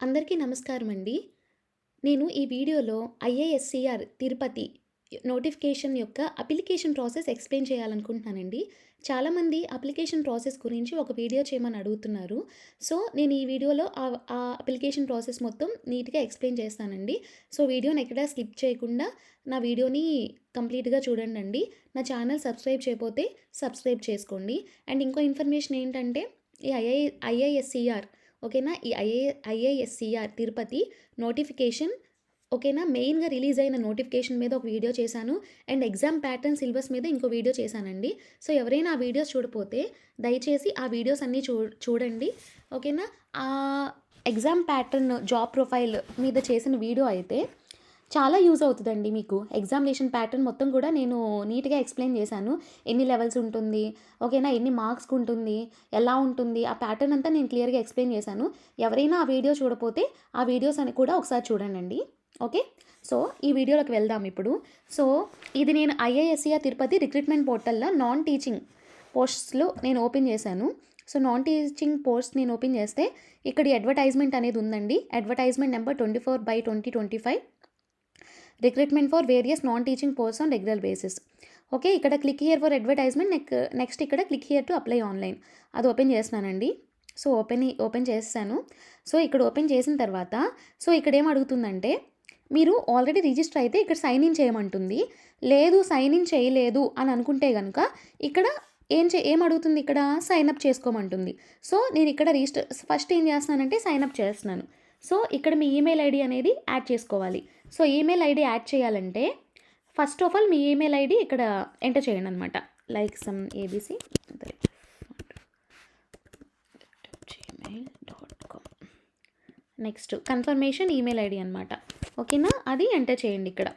అందరికీ నమస్కారం అండి. నేను ఈ వీడియోలో ఐఏఎస్‌సీఆర్ తిరుపతి నోటిఫికేషన్ యొక్క అప్లికేషన్ ప్రాసెస్ ఎక్స్‌ప్లెయిన్ చేయాలనుకుంటున్నానండి. చాలామంది అప్లికేషన్ ప్రాసెస్ గురించి ఒక వీడియో చేయమని అడుగుతున్నారు. సో, నేను ఈ వీడియోలో ఆ అప్లికేషన్ ప్రాసెస్ మొత్తం నీట్‌గా ఎక్స్‌ప్లెయిన్ చేస్తానండి. సో, వీడియోని ఎక్కడా స్కిప్ చేయకుండా నా వీడియోని కంప్లీట్‌గా చూడండండి. నా ఛానల్ సబ్స్క్రైబ్ చేయకపోతే సబ్స్క్రైబ్ చేసుకోండి. అండ్ ఇంకో ఇన్ఫర్మేషన్ ఏంటంటే ఈ ఐఏఎస్‌సీఆర్ ఓకేనా? ఈ ఐఏఎస్‌సీఆర్ తిరుపతి నోటిఫికేషన్ ఓకేనా? మెయిన్‌గా రిలీజ్ అయిన నోటిఫికేషన్ మీద ఒక వీడియో చేశాను. అండ్ ఎగ్జామ్ ప్యాటర్న్ సిలబస్ మీద ఇంకో వీడియో చేశానండి. సో, ఎవరైనా ఆ వీడియోస్ చూడపోతే దయచేసి ఆ వీడియోస్ అన్నీ చూడండి. ఓకేనా? ఎగ్జామ్ ప్యాటర్న్ జాబ్ ప్రొఫైల్ మీద చేసిన వీడియో అయితే చాలా యూజ్ అవుతుందండి మీకు. ఎగ్జామినేషన్ ప్యాటర్న్ మొత్తం కూడా నేను నీట్‌గా ఎక్స్‌ప్లెయిన్ చేశాను. ఎన్ని లెవెల్స్ ఉంటుంది, ఓకేనా? ఎన్ని మార్క్స్‌కి ఉంటుంది, ఎలా ఉంటుంది, ఆ ప్యాటర్న్ అంతా నేను క్లియర్‌గా ఎక్స్‌ప్లెయిన్ చేశాను. ఎవరైనా ఆ వీడియో చూడపోతే ఆ వీడియోస్ అని కూడా ఒకసారి చూడండండి. ఓకే. సో, ఈ వీడియోలోకి వెళ్దాం ఇప్పుడు. సో, ఇది నేను ఐఐఎస్‌సిఆర్ తిరుపతి రిక్రూట్మెంట్ పోర్టల్‌లో నాన్ టీచింగ్ పోస్ట్స్‌లో నేను ఓపెన్ చేశాను. సో, నాన్ టీచింగ్ పోస్ట్ నేను ఓపెన్ చేస్తే ఇక్కడ అడ్వర్టైజ్మెంట్ అనేది ఉందండి. Advertisement number 24/2025 recruitment for various non teaching post on regular basis. Okay. ఇక్కడ click here for advertisement next ఇక్కడ click here to apply online. అది ఓపెన్ చేస్తున్నానండి. సో, ఓపెన్ చేసేసాను. సో, ఇక్కడ ఓపెన్ చేసిన తర్వాత ఇక్కడ ఏం అడుగుతుందంటే మీరు ఆల్రెడీ రిజిస్టర్ అయితే ఇక్కడ సైన్ ఇన్ చేయమంటుంది. లేదు సైన్ ఇన్ చేయలేదు అని అనుకుంటే గనుక ఇక్కడ ఏం అడుగుతుంది ఇక్కడ సైన్ అప్ చేసుకోమంటుంది. సో, నేను ఇక్కడ ఫస్ట్ ఏం చేస్తున్నానంటే సైన్ అప్ చేస్తున్నాను. సో, ఇక్కడ మీ ఈమెయిల్ ఐడీ అనేది యాడ్ చేసుకోవాలి. సో, ఈమెయిల్ ఐడీ యాడ్ చేయాలంటే first of all me email ID ఇక్కడ ఎంటర్ చేయండి అనమాట. Like some ABC gmail.com. Next confirmation email ID అనమాట. ఓకేనా? అది ఎంటర్ చేయండి ఇక్కడ.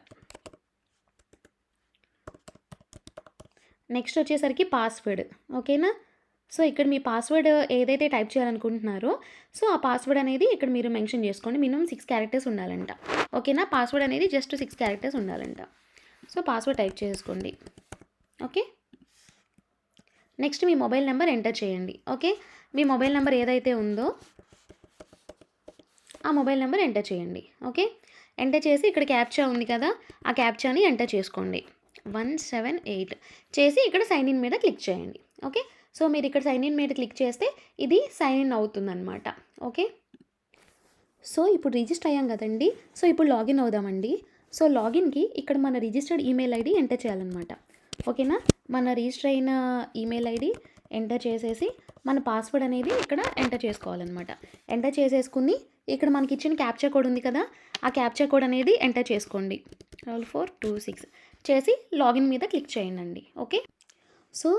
నెక్స్ట్ వచ్చేసరికి పాస్వర్డ్. ఓకేనా? సో, ఇక్కడ మీ పాస్వర్డ్ ఏదైతే టైప్ చేయాలనుకుంటున్నారో సో, ఆ పాస్వర్డ్ అనేది ఇక్కడ మీరు మెన్షన్ చేసుకోండి. మినిమమ్ 6 క్యారెక్టర్స్ ఉండాలంట. ఓకేనా? పాస్వర్డ్ అనేది జస్ట్ 6 క్యారెక్టర్స్ ఉండాలంట. సో, పాస్వర్డ్ టైప్ చేసుకోండి. ఓకే. నెక్స్ట్ మీ మొబైల్ నెంబర్ ఎంటర్ చేయండి. ఓకే. మీ మొబైల్ నెంబర్ ఏదైతే ఉందో ఆ మొబైల్ నెంబర్ ఎంటర్ చేయండి. ఓకే. ఎంటర్ చేసి ఇక్కడ క్యాప్చా ఉంది కదా, ఆ క్యాప్చాని ఎంటర్ చేసుకోండి. 178 చేసి ఇక్కడ సైన్ ఇన్ మీద క్లిక్ చేయండి. ఓకే. సో, మీరు ఇక్కడ సైన్ ఇన్ మీద క్లిక్ చేస్తే ఇది సైన్ ఇన్ అవుతుందన్నమాట. ఓకే. సో, ఇప్పుడు రిజిస్టర్ అయ్యాం కదండి. సో, ఇప్పుడు లాగిన్ అవుదామండి. సో, లాగిన్‌కి ఇక్కడ మన రిజిస్టర్డ్ ఈమెయిల్ ఐడీ ఎంటర్ చేయాలన్నమాట. ఓకేనా? మన రిజిస్టర్ అయిన ఈమెయిల్ ఐడీ ఎంటర్ చేసేసి మన పాస్వర్డ్ అనేది ఇక్కడ ఎంటర్ చేసుకోవాలన్నమాట. ఎంటర్ చేసేసుకుని ఇక్కడ మనకి ఇచ్చిన క్యాప్చా కోడ్ ఉంది కదా, ఆ క్యాప్చా కోడ్ అనేది ఎంటర్ చేసుకోండి. 4426 చేసి లాగిన్ మీద క్లిక్ చేయండి. ఓకే. సో,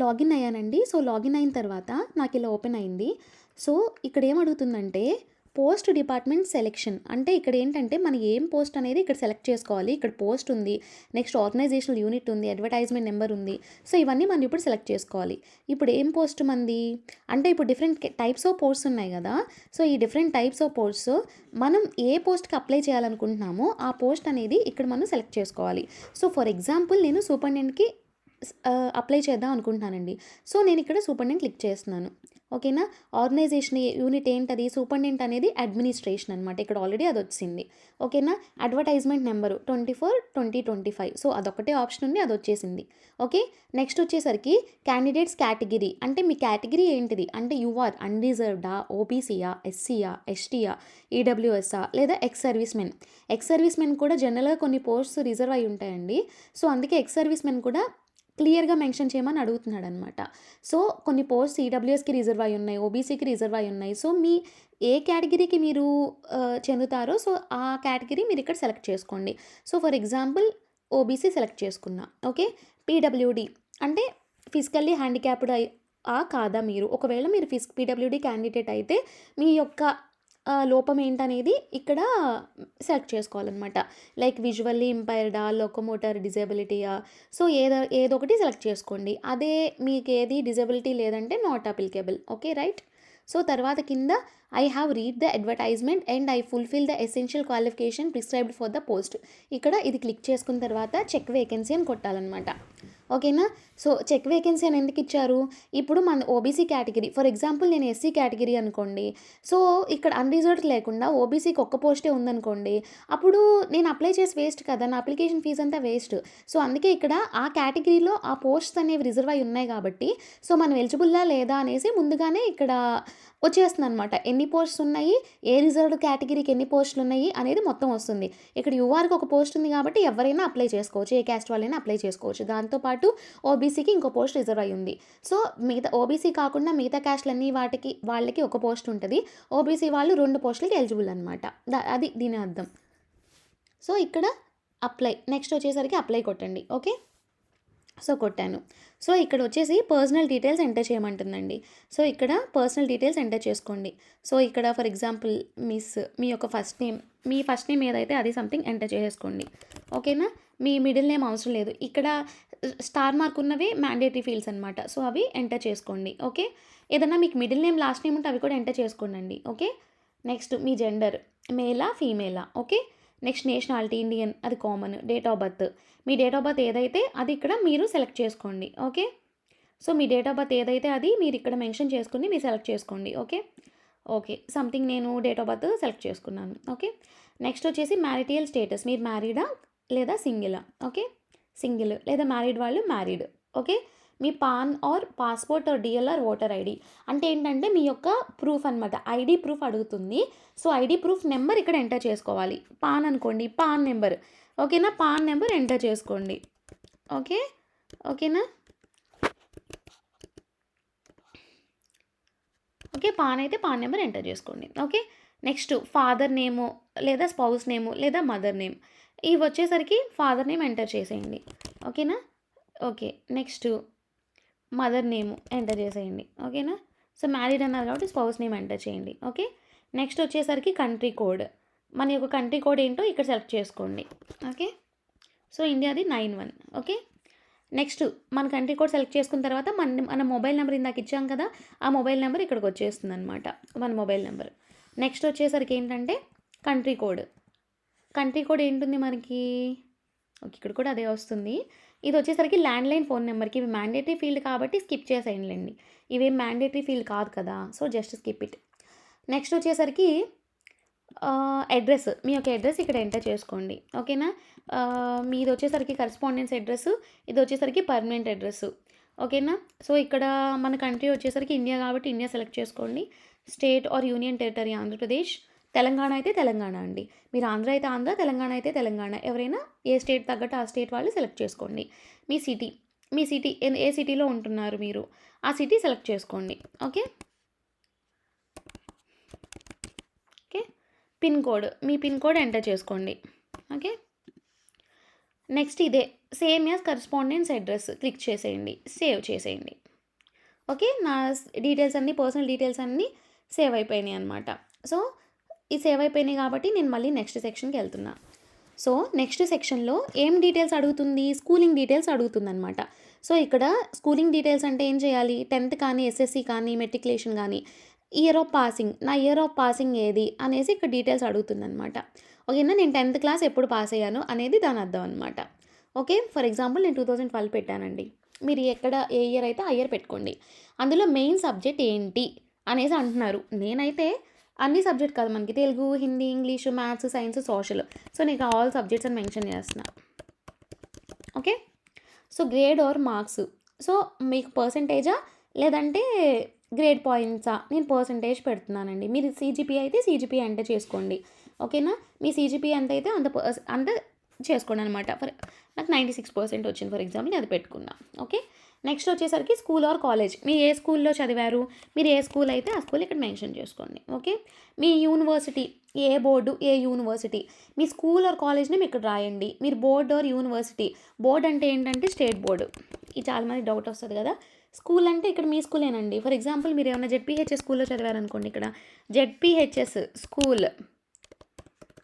లాగిన్ అయ్యానండి. సో, లాగిన్ అయిన తర్వాత నాకు ఇలా ఓపెన్ అయింది. సో, ఇక్కడ ఏమడుగుతుందంటే పోస్ట్ డిపార్ట్మెంట్ సెలెక్షన్ అంటే ఇక్కడ ఏంటంటే మనం ఏం పోస్ట్ అనేది ఇక్కడ సెలెక్ట్ చేసుకోవాలి. ఇక్కడ పోస్ట్ ఉంది, నెక్స్ట్ ఆర్గనైజేషనల్ యూనిట్ ఉంది, అడ్వర్టైజ్మెంట్ నెంబర్ ఉంది. సో, ఇవన్నీ మనం ఇప్పుడు సెలెక్ట్ చేసుకోవాలి. ఇప్పుడు ఏం పోస్ట్ మంది అంటే ఇప్పుడు డిఫరెంట్ టైప్స్ ఆఫ్ పోస్ట్స్ ఉన్నాయి కదా. సో, ఈ డిఫరెంట్ టైప్స్ ఆఫ్ పోస్ట్స్ మనం ఏ పోస్ట్కి అప్లై చేయాలనుకుంటున్నామో ఆ పోస్ట్ అనేది ఇక్కడ మనం సెలెక్ట్ చేసుకోవాలి. సో, ఫర్ ఎగ్జాంపుల్ నేను సూపరింటెండెంట్‌కి అప్లై చేద్దాం అనుకుంటున్నానండి. సో, నేను ఇక్కడ సూపరింటెండెంట్ క్లిక్ చేస్తున్నాను. ఓకేనా? ఆర్గనైజేషన్ యూనిట్ ఏంటది? సూపరింటెండెంట్ అనేది అడ్మినిస్ట్రేషన్ అనమాట. ఇక్కడ ఆల్రెడీ అది వచ్చింది. ఓకేనా? అడ్వర్టైజ్మెంట్ నెంబరు 24/2025 సో, అదొక్కటే ఆప్షన్ ఉంది, అది వచ్చేసింది. ఓకే. నెక్స్ట్ వచ్చేసరికి క్యాండిడేట్స్ కేటగిరీ అంటే మీ కేటగిరీ ఏంటిది అంటే యూఆర్ అన్రిజర్వ్డా, ఓబీసీయా, ఎస్సీయా, ఎస్టీయా, ఈడబ్ల్యూఎస్ఆ లేదా ex service men. Ex service men కూడా జనరల్గా కొన్ని పోస్ట్స్ రిజర్వ్ అయి ఉంటాయండి. సో, అందుకే ఎక్స్ సర్వీస్ మెన్ కూడా క్లియర్‌గా మెన్షన్ చేయమని అడుగుతున్నాడనమాట. సో, కొన్ని పోస్ట్స్ ఈడబ్ల్యూఎస్‌కి రిజర్వ్ అయి ఉన్నాయి, ఓబీసీకి రిజర్వ్ అయి ఉన్నాయి. సో, మీ ఏ కేటగిరీకి మీరు చెందుతారో సో, ఆ కేటగిరీ మీరు ఇక్కడ సెలెక్ట్ చేసుకోండి. So, for example OBC select చేసుకున్నా. ఓకే. పీడబ్ల్యూడీ అంటే ఫిజికల్లీ హ్యాండిక్యాప్డ్ కాదా మీరు? ఒకవేళ మీరు పీడబ్ల్యూడీ క్యాండిడేట్ అయితే మీ యొక్క లోపం ఏంటనేది ఇక్కడ సెలెక్ట్ చేసుకోవాలన్నమాట. లైక్ విజువల్లీ ఇంపైర్డా, లోకోమోటర్ డిజేబిలిటీయా సో, ఏదో ఒకటి సెలెక్ట్ చేసుకోండి. అదే మీకు ఏది డిజేబిలిటీ లేదంటే not applicable. Okay. Right. So తర్వాత కింద I have read the advertisement and I fulfil the essential qualification prescribed for the post. ఇక్కడ ఇది క్లిక్ చేసుకున్న తర్వాత చెక్ వేకెన్సీ అని కొట్టాలన్నమాట. ఓకేనా. సో చెక్ వేకెన్సీ అని ఎందుకు ఇచ్చారు, ఇప్పుడు మన ఓబీసీ కేటగిరీ, ఫర్ ఎగ్జాంపుల్ నేను ఎస్సీ కేటగిరీ అనుకోండి. సో ఇక్కడ అన్రిజర్వ్డ్ లేకుండా ఓబీసీకి ఒక్క పోస్టే ఉందనుకోండి, అప్పుడు నేను అప్లై చేసి వేస్ట్ కదా, నా అప్లికేషన్ ఫీజు అంతా వేస్ట్. సో అందుకే ఇక్కడ ఆ కేటగిరీలో ఆ పోస్ట్స్ అనేవి రిజర్వ్ అయి ఉన్నాయి కాబట్టి, సో మనం ఎలిజిబుల్లా లేదా అనేసి ముందుగానే ఇక్కడ వచ్చేస్తుంది అనమాట. ఎన్ని పోస్ట్స్ ఉన్నాయి, ఏ రిజర్వ్డ్ కేటగిరీకి ఎన్ని పోస్టులు ఉన్నాయి అనేది మొత్తం వస్తుంది. ఇక్కడ యూఆర్కి ఒక పోస్ట్ ఉంది కాబట్టి ఎవరైనా అప్లై చేసుకోవచ్చు, ఏ క్యాస్ట్ వాళ్ళైనా అప్లై చేసుకోవచ్చు. దాంతోపాటు ఓబీసీకి ఇంకో పోస్ట్ రిజర్వ్ అయి ఉంది. సో మిగతా ఓబీసీ కాకుండా మిగతా క్యాస్ట్లన్నీ వాళ్ళకి ఒక పోస్ట్ ఉంటుంది. ఓబీసీ వాళ్ళు 2 పోస్టులకి ఎలిజిబుల్ అనమాట. అది దీని అర్థం. సో ఇక్కడ అప్లై, నెక్స్ట్ వచ్చేసరికి అప్లై కొట్టండి. ఓకే. సో కొట్టాను. సో ఇక్కడ వచ్చేసి పర్సనల్ డీటెయిల్స్ ఎంటర్ చేయమంటుందండి. సో ఇక్కడ పర్సనల్ డీటెయిల్స్ ఎంటర్ చేసుకోండి. సో ఇక్కడ ఫర్ ఎగ్జాంపుల్ మీ యొక్క మీ ఫస్ట్ నేమ్ ఏదైతే అది సంథింగ్ ఎంటర్ చేసేసుకోండి. ఓకేనా. మీ మిడిల్ నేమ్ అవసరం లేదు. ఇక్కడ స్టార్ మార్క్ ఉన్నవి మ్యాండేటరీ ఫీల్డ్స్ అనమాట. సో అవి ఎంటర్ చేసుకోండి. ఓకే. ఏదన్నా మీకు మిడిల్ నేమ్ లాస్ట్ నేమ్ ఉంటే అవి కూడా ఎంటర్ చేసుకోండి. ఓకే. నెక్స్ట్ మీ జెండర్, మేలా ఫీమేలా. ఓకే. నెక్స్ట్ నేషనాలిటీ ఇండియన్, అది కామన్. డేట్ ఆఫ్ బర్త్, మీ డేట్ ఆఫ్ బర్త్ ఏదైతే అది ఇక్కడ మీరు సెలెక్ట్ చేసుకోండి. ఓకే. సో మీ డేట్ ఆఫ్ బర్త్ ఏదైతే అది మీరు ఇక్కడ మెన్షన్ చేసుకుని మీరు సెలెక్ట్ చేసుకోండి. ఓకే. ఓకే. సంథింగ్ నేను డేట్ ఆఫ్ బర్త్ సెలెక్ట్ చేసుకున్నాను. ఓకే. నెక్స్ట్ వచ్చేసి మ్యారిటల్ స్టేటస్, మీరు మ్యారీడా లేదా సింగిలా. ఓకే. సింగిల్ లేదా మ్యారీడ్ వాళ్ళు మ్యారీడ్. ఓకే. మీ PAN or passport or DLR voter ID అంటే ఏంటంటే మీ యొక్క ప్రూఫ్ అనమాట. ఐడి ప్రూఫ్ అడుగుతుంది. సో ఐడి ప్రూఫ్ నెంబర్ ఇక్కడ ఎంటర్ చేసుకోవాలి. పాన్ అనుకోండి, పాన్ నెంబర్. ఓకేనా. పాన్ నెంబర్ ఎంటర్ చేసుకోండి. ఓకే. ఓకేనా. ఓకే. పాన్ అయితే పాన్ నెంబర్ ఎంటర్ చేసుకోండి. ఓకే. నెక్స్ట్ ఫాదర్ నేము లేదా స్పౌస్ నేము లేదా మదర్ నేమ్, ఇవి వచ్చేసరికి ఫాదర్ నేమ్ ఎంటర్ చేసేయండి. ఓకేనా. Okay. Next mother name enter చేసేయండి. ఓకేనా. సో మ్యారీడ్ అన్నారు కాబట్టి స్పౌస్ నేమ్ ఎంటర్ చేయండి. ఓకే. నెక్స్ట్ వచ్చేసరికి కంట్రీ కోడ్, మన యొక్క కంట్రీ కోడ్ ఏంటో ఇక్కడ సెలెక్ట్ చేసుకోండి. ఓకే. సో ఇండియాది 91. ఓకే. నెక్స్ట్ మన కంట్రీ కోడ్ సెలెక్ట్ చేసుకున్న తర్వాత మన మొబైల్ నెంబర్ ఇందాక ఇచ్చాం కదా, ఆ మొబైల్ నెంబర్ ఇక్కడికి వచ్చేస్తుంది అనమాట, మన మొబైల్ నెంబర్. నెక్స్ట్ వచ్చేసరికి ఏంటంటే కంట్రీ కోడ్ ఏంటుంది మనకి, ఓకే ఇక్కడ కూడా అదే వస్తుంది. ఇది వచ్చేసరికి ల్యాండ్లైన్ ఫోన్ నెంబర్కి, ఇవి మ్యాండేటరీ ఫీల్డ్ కాబట్టి స్కిప్ చేసేయండి. ఇవేం మ్యాండేటరీ ఫీల్డ్ కాదు కదా, so just skip it. Next వచ్చేసరికి అడ్రస్, మీ యొక్క అడ్రస్ ఇక్కడ ఎంటర్ చేసుకోండి. ఓకేనా. మీది వచ్చేసరికి కరెస్పాండెన్స్ అడ్రస్, ఇది వచ్చేసరికి పర్మనెంట్ అడ్రస్. ఓకేనా. సో ఇక్కడ మన కంట్రీ వచ్చేసరికి ఇండియా కాబట్టి ఇండియా సెలెక్ట్ చేసుకోండి. State or union territory Andhra Pradesh, Telangana అయితే తెలంగాణ అండి. మీరు ఆంధ్ర అయితే ఆంధ్ర, తెలంగాణ అయితే తెలంగాణ, ఎవరైనా ఏ స్టేట్ తగ్గట్టు ఆ స్టేట్ వాళ్ళు సెలెక్ట్ చేసుకోండి. మీ సిటీ ఏ సిటీలో ఉంటున్నారు మీరు, ఆ సిటీ సెలెక్ట్ చేసుకోండి. ఓకే. ఓకే. పిన్ కోడ్, మీ పిన్ కోడ్ ఎంటర్ చేసుకోండి. ఓకే. నెక్స్ట్ ఇదే same as correspondence address click చేసేయండి, సేవ్ చేసేయండి. ఓకే. నా డీటెయిల్స్ అన్నీ, పర్సనల్ డీటెయిల్స్ అన్నీ సేవ్ అయిపోయినాయి అనమాట. సో ఈ సేవ్ అయిపోయినాయి కాబట్టి నేను మళ్ళీ నెక్స్ట్ సెక్షన్కి వెళ్తున్నా. సో నెక్స్ట్ సెక్షన్లో ఏం డీటెయిల్స్ అడుగుతుంది, స్కూలింగ్ డీటెయిల్స్ అడుగుతుంది అనమాట. సో ఇక్కడ స్కూలింగ్ డీటెయిల్స్ అంటే ఏం చేయాలి, 10th కానీ ఎస్ఎస్సి కానీ మెట్రికులేషన్ కానీ ఇయర్ ఆఫ్ పాసింగ్, నా ఇయర్ ఆఫ్ పాసింగ్ ఏది అనేసి ఇక్కడ డీటెయిల్స్ అడుగుతుంది అనమాట. ఓకేనా. నేను 10th క్లాస్ ఎప్పుడు పాస్ అయ్యాను అనేది దాని అర్థం అనమాట. ఓకే. ఫర్ ఎగ్జాంపుల్ నేను 2012 పెట్టానండి. మీరు ఏ ఇయర్ అయితే ఆ ఇయర్ పెట్టుకోండి. అందులో మెయిన్ సబ్జెక్ట్ ఏంటి అనేసి అంటున్నారు. నేనైతే అన్ని సబ్జెక్ట్ కాదు, మనకి Telugu, Hindi, English, maths, science, social. So నీకు ఆల్ సబ్జెక్ట్స్ అని మెన్షన్ చేస్తున్నా. Okay. So grade are marks, so మీకు పర్సంటేజా లేదంటే గ్రేడ్ పాయింట్సా, నేను పర్సంటేజ్ పెడుతున్నానండి. మీరు సిజిపిఏ అయితే సిజిపిఏ ఎంటర్ చేసుకోండి. ఓకేనా. మీ సిజిపిఏ ఎంత అయితే అంత చేసుకోండి అనమాట. నాకు 96% వచ్చింది ఫర్ ఎగ్జాంపుల్, నేను అది పెట్టుకున్నా. ఓకే. నెక్స్ట్ వచ్చేసరికి స్కూల్ ఆర్ కాలేజ్, మీరు ఏ స్కూల్లో చదివారు, మీరు ఏ స్కూల్ అయితే ఆ స్కూల్ ఇక్కడ మెన్షన్ చేసుకోండి. ఓకే. మీ యూనివర్సిటీ, ఏ బోర్డు ఏ యూనివర్సిటీ, మీ స్కూల్ ఆర్ కాలేజ్ నేమ్ ఇక్కడ రాయండి. మీరు బోర్డ్ ఆర్ యూనివర్సిటీ, బోర్డ్ అంటే ఏంటంటే స్టేట్ బోర్డు. ఇది చాలామంది డౌట్ వస్తుంది కదా. స్కూల్ అంటే ఇక్కడ మీ స్కూలేనండి. ఫర్ ఎగ్జాంపుల్ మీరు ఏమైనా జెడ్పీహెచ్ఎస్ స్కూల్లో చదివారనుకోండి, ఇక్కడ జెడ్పీహెచ్ఎస్ స్కూల్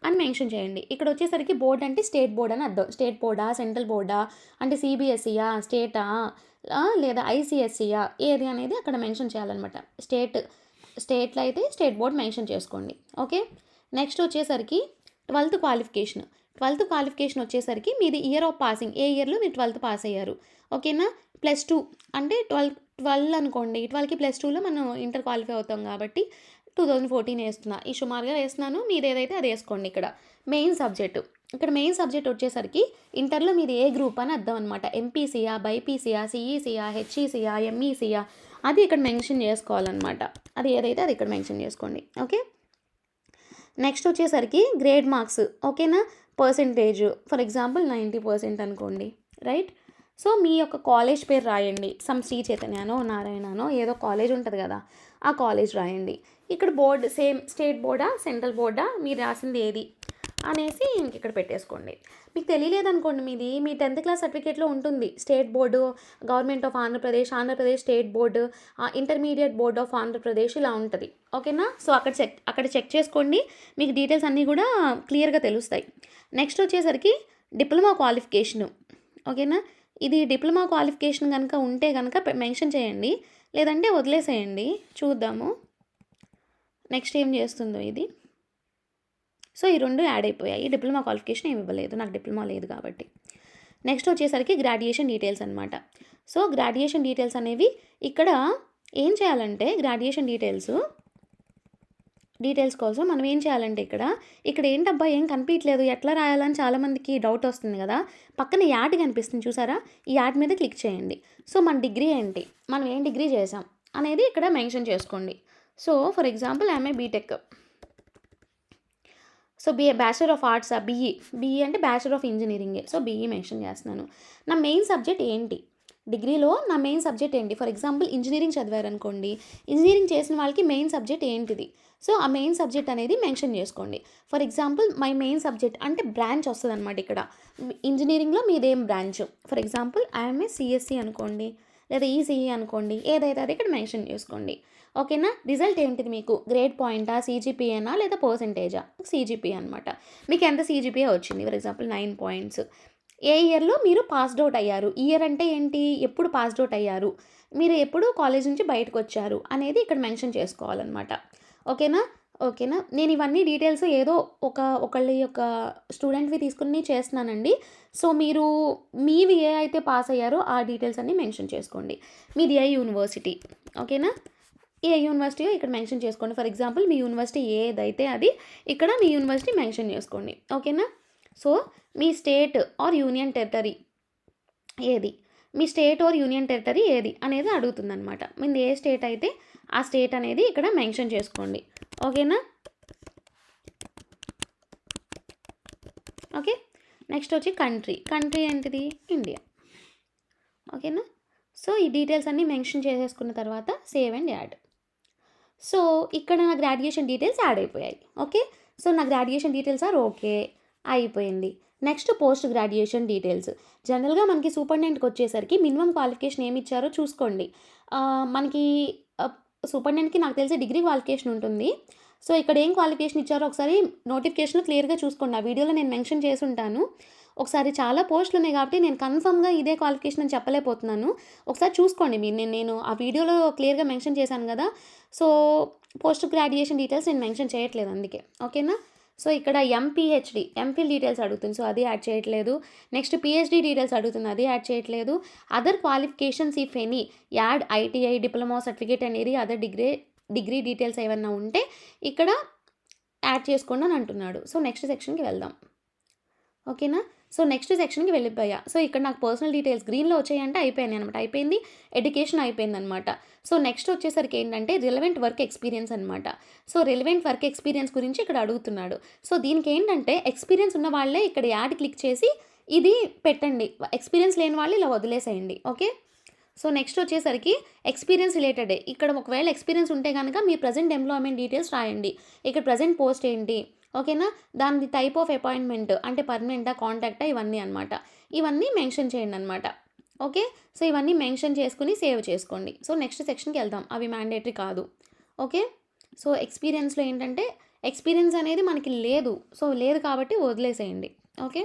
అని మెన్షన్ చేయండి. ఇక్కడ వచ్చేసరికి బోర్డ్ అంటే స్టేట్ బోర్డ్ అని అర్థం. స్టేట్ బోర్డా, సెంట్రల్ బోర్డా, అంటే సిబిఎస్ఈయా, స్టేటా లేదా ఐసిఎస్ఈయా, ఏది అనేది అక్కడ మెన్షన్ చేయాలన్నమాట. స్టేట్ స్టేట్లో అయితే స్టేట్ బోర్డ్ మెన్షన్ చేసుకోండి. ఓకే, నెక్స్ట్ వచ్చేసరికి 12th క్వాలిఫికేషన్. 12th క్వాలిఫికేషన్ వచ్చేసరికి మీది ఇయర్ ఆఫ్ పాసింగ్, ఏ ఇయర్లో మీరు 12th పాస్ అయ్యారు. ఓకేనా, +2 అంటే 12 అనుకోండి, 12కి +2లో మనం ఇంటర్ క్వాలిఫై అవుతాం కాబట్టి 2014 వేస్తున్నా, ఈ సుమారుగా వేస్తున్నాను, మీరు ఏదైతే అది వేసుకోండి. ఇక్కడ మెయిన్ సబ్జెక్టు, ఇక్కడ మెయిన్ సబ్జెక్ట్ వచ్చేసరికి ఇంటర్లో మీది ఏ గ్రూప్ అని అర్థం అనమాట. ఎంపీసీయా, బైపీసీయా, సిఈసీయా, హెచ్ఈసీయా, ఎంఈసీయా, అది ఇక్కడ మెన్షన్ చేసుకోవాలన్నమాట. అది ఏదైతే అది ఇక్కడ మెన్షన్ చేసుకోండి. ఓకే, నెక్స్ట్ వచ్చేసరికి గ్రేడ్ మార్క్స్. ఓకేనా, పర్సెంటేజ్ ఫర్ ఎగ్జాంపుల్ 90% అనుకోండి, రైట్. సో మీ యొక్క కాలేజ్ పేరు రాయండి, శ్రీ చైతన్యనో నారాయణనో ఏదో కాలేజ్ ఉంటుంది కదా, ఆ కాలేజ్ రాయండి. ఇక్కడ బోర్డు సేమ్ స్టేట్ బోర్డా సెంట్రల్ బోర్డా మీరు రాసింది ఏది అనేసి ఇంక ఇక్కడ పెట్టేసుకోండి. మీకు తెలియలేదనుకోండి, మీ 10th క్లాస్ సర్టిఫికేట్లో ఉంటుంది state board, government of Andhra Pradesh, Andhra Pradesh state board, intermediate board of Andhra Pradesh ఇలా ఉంటుంది. ఓకేనా, సో అక్కడ చెక్ చేసుకోండి, మీకు డీటెయిల్స్ అన్నీ కూడా క్లియర్గా తెలుస్తాయి. నెక్స్ట్ వచ్చేసరికి డిప్లొమా క్వాలిఫికేషను. ఓకేనా, ఇది డిప్లొమా క్వాలిఫికేషన్ కనుక ఉంటే కనుక మెన్షన్ చేయండి, లేదంటే వదిలేసేయండి. చూద్దాము నెక్స్ట్ ఏం చేస్తుందో ఇది. సో ఈ 2 యాడ్ అయిపోయాయి, డిప్లొమా క్వాలిఫికేషన్ ఏమి ఇవ్వలేదు, నాకు డిప్లొమా లేదు కాబట్టి. నెక్స్ట్ వచ్చేసరికి గ్రాడ్యుయేషన్ డీటెయిల్స్ అనమాట. సో గ్రాడ్యుయేషన్ డీటెయిల్స్ అనేవి ఇక్కడ ఏం చేయాలంటే, గ్రాడ్యుయేషన్ డీటెయిల్స్ కోసం మనం ఏం చేయాలంటే ఇక్కడ ఏంటబ్బా ఏం కనిపించలేదు, ఎట్లా రాయాలని చాలామందికి డౌట్ వస్తుంది కదా. పక్కన యాడ్ కనిపిస్తుంది చూసారా, ఈ యాడ్ మీద క్లిక్ చేయండి. సో మన డిగ్రీ ఏంటి, మనం ఏం డిగ్రీ చేసాం అనేది ఇక్కడ మెన్షన్ చేసుకోండి. So for example MA BTech, so bachelor of ఆర్ట్సా, బీఈ అంటే బ్యాచిలర్ ఆఫ్ ఇంజనీరింగే, సో బీఈ మెన్షన్ చేస్తున్నాను. నా మెయిన్ సబ్జెక్ట్ ఏంటి, డిగ్రీలో నా మెయిన్ సబ్జెక్ట్ ఏంటి, ఫర్ ఎగ్జాంపుల్ ఇంజనీరింగ్ చదివారనుకోండి, ఇంజనీరింగ్ చేసిన వాళ్ళకి మెయిన్ సబ్జెక్ట్ ఏంటిది, సో ఆ మెయిన్ సబ్జెక్ట్ అనేది మెన్షన్ చేసుకోండి. For example my main subject అంటే బ్రాంచ్ వస్తుంది అనమాట. ఇక్కడ ఇంజనీరింగ్లో మీదేం బ్రాంచ్, ఫర్ ఎగ్జాంపుల్ ఐఎంఏ సిఎస్సి అనుకోండి, లేదా ఈసీఈ అనుకోండి, ఏదైతే అది ఇక్కడ మెన్షన్ చేసుకోండి. ఓకేనా, రిజల్ట్ ఏంటిది మీకు, గ్రేడ్ పాయింటా, సీజీపీఏనా లేదా పర్సెంటేజా, సీజీపీఏ అనమాట. మీకు ఎంత సీజీపీఏ వచ్చింది, ఫర్ ఎగ్జాంపుల్ 9 పాయింట్స్. ఏ ఇయర్లో మీరు పాస్డ్ అవుట్ అయ్యారు, ఇయర్ అంటే ఏంటి, ఎప్పుడు పాస్డ్ అవుట్ అయ్యారు, మీరు ఎప్పుడు కాలేజ్ నుంచి బయటకు వచ్చారు అనేది ఇక్కడ మెన్షన్ చేసుకోవాలన్నమాట. ఓకేనా, నేను ఇవన్నీ డీటెయిల్స్ ఏదో ఒకళ్ళ యొక్క స్టూడెంట్వి తీసుకుని చేస్తున్నానండి. సో మీరు మీవి ఏ అయితే పాస్ అయ్యారో ఆ డీటెయిల్స్ అన్నీ మెన్షన్ చేసుకోండి. మీది ఏ యూనివర్సిటీ, ఓకేనా, ఏ యూనివర్సిటీయో ఇక్కడ మెన్షన్ చేసుకోండి. ఫర్ ఎగ్జాంపుల్ మీ యూనివర్సిటీ ఏదైతే అది ఇక్కడ మీ యూనివర్సిటీ మెన్షన్ చేసుకోండి. ఓకేనా, so me state or union territory ఏది, మీ స్టేట్ ఆర్ యూనియన్ టెరిటరీ ఏది అనేది అడుగుతుందన్నమాట. మీది ఏ స్టేట్ అయితే ఆ స్టేట్ అనేది ఇక్కడ మెన్షన్ చేసుకోండి. ఓకేనా, ఓకే. నెక్స్ట్ వచ్చి కంట్రీ ఏంటిది, ఇండియా. ఓకేనా, సో ఈ డీటెయిల్స్ అన్నీ మెన్షన్ చేసేసుకున్న తర్వాత సేవ్ అండ్ యాడ్. సో ఇక్కడ నా గ్రాడ్యుయేషన్ డీటెయిల్స్ యాడ్ అయిపోయాయి. ఓకే, సో నా గ్రాడ్యుయేషన్ డీటెయిల్స్ ఆర్ ఓకే అయిపోయింది. Next post graduation details. జనరల్గా మనకి సూపరింటెండెంట్కి వచ్చేసరికి మినిమం క్వాలిఫికేషన్ ఏమి ఇచ్చారో చూసుకోండి. మనకి సూపరింటెండెంట్కి నాకు తెలిసి డిగ్రీ క్వాలిఫికేషన్ ఉంటుంది. సో ఇక్కడ ఏం క్వాలిఫికేషన్ ఇచ్చారో ఒకసారి నోటిఫికేషన్లో క్లియర్గా చూసుకోండి, ఆ వీడియోలో నేను మెన్షన్ చేసి ఉంటాను. ఒకసారి చాలా పోస్టులు ఉన్నాయి కాబట్టి నేను కన్ఫర్మ్గా ఇదే క్వాలిఫికేషన్ అని చెప్పలేకపోతున్నాను, ఒకసారి చూసుకోండి మీరు. నేను ఆ వీడియోలో క్లియర్గా మెన్షన్ చేశాను కదా. సో పోస్ట్ గ్రాడ్యుయేషన్ డీటెయిల్స్ నేను మెన్షన్ చేయట్లేదు అందుకే. ఓకేనా, సో ఇక్కడ ఎంఫిల్ డీటెయిల్స్ అడుగుతుంది, సో అది యాడ్ చేయట్లేదు. నెక్స్ట్ పిహెచ్డి డీటెయిల్స్ అడుగుతుంది, అది యాడ్ చేయట్లేదు. Other qualifications if any add ITI, diploma certificate అనేది అదర్ డిగ్రీ డీటెయిల్స్ ఏమన్నా ఉంటే ఇక్కడ యాడ్ చేసుకోండి అని అంటున్నాడు. సో నెక్స్ట్ సెక్షన్కి వెళ్దాం. ఓకేనా, సో నెక్స్ట్ సెక్షన్కి వెళ్ళిపోయా. సో ఇక్కడ నాకు పర్సనల్ డీటెయిల్స్ గ్రీన్లో వచ్చాయంటే అయిపోయింది అనమాట, అయిపోయింది, ఎడ్యుకేషన్ అయిపోయింది అనమాట. సో నెక్స్ట్ వచ్చేసరికి ఏంటంటే రిలవెంట్ వర్క్ ఎక్స్పీరియన్స్ అనమాట. సో రిలవెంట్ వర్క్ ఎక్స్పీరియన్స్ గురించి ఇక్కడ అడుగుతున్నాడు. సో దీనికి ఏంటంటే ఎక్స్పీరియన్స్ ఉన్న వాళ్ళే ఇక్కడ యాడ్ క్లిక్ చేసి ఇది పెట్టండి, ఎక్స్పీరియన్స్ లేని వాళ్ళు ఇలా వదిలేసేయండి. ఓకే, సో నెక్స్ట్ వచ్చేసరికి ఎక్స్పీరియన్స్ రిలేటెడే. ఇక్కడ ఒకవేళ ఎక్స్పీరియన్స్ ఉంటే కనుక మీ ప్రజెంట్ ఎంప్లాయ్మెంట్ డీటెయిల్స్ రాయండి. ఇక్కడ ప్రజెంట్ పోస్ట్ ఏంటి, ఓకేనా, దాని టైప్ ఆఫ్ అపాయింట్మెంట్ అంటే పర్మనెంటా, కాంట్రాక్టా, ఇవన్నీ అనమాట. ఇవన్నీ మెన్షన్ చేయండి అనమాట. ఓకే, సో ఇవన్నీ మెన్షన్ చేసుకుని సేవ్ చేసుకోండి. సో నెక్స్ట్ సెక్షన్కి వెళ్దాం, అవి మ్యాండేటరీ కాదు. ఓకే, సో ఎక్స్పీరియన్స్లో ఏంటంటే ఎక్స్పీరియన్స్ అనేది మనకి లేదు, సో లేదు కాబట్టి వదిలేసేయండి. Okay,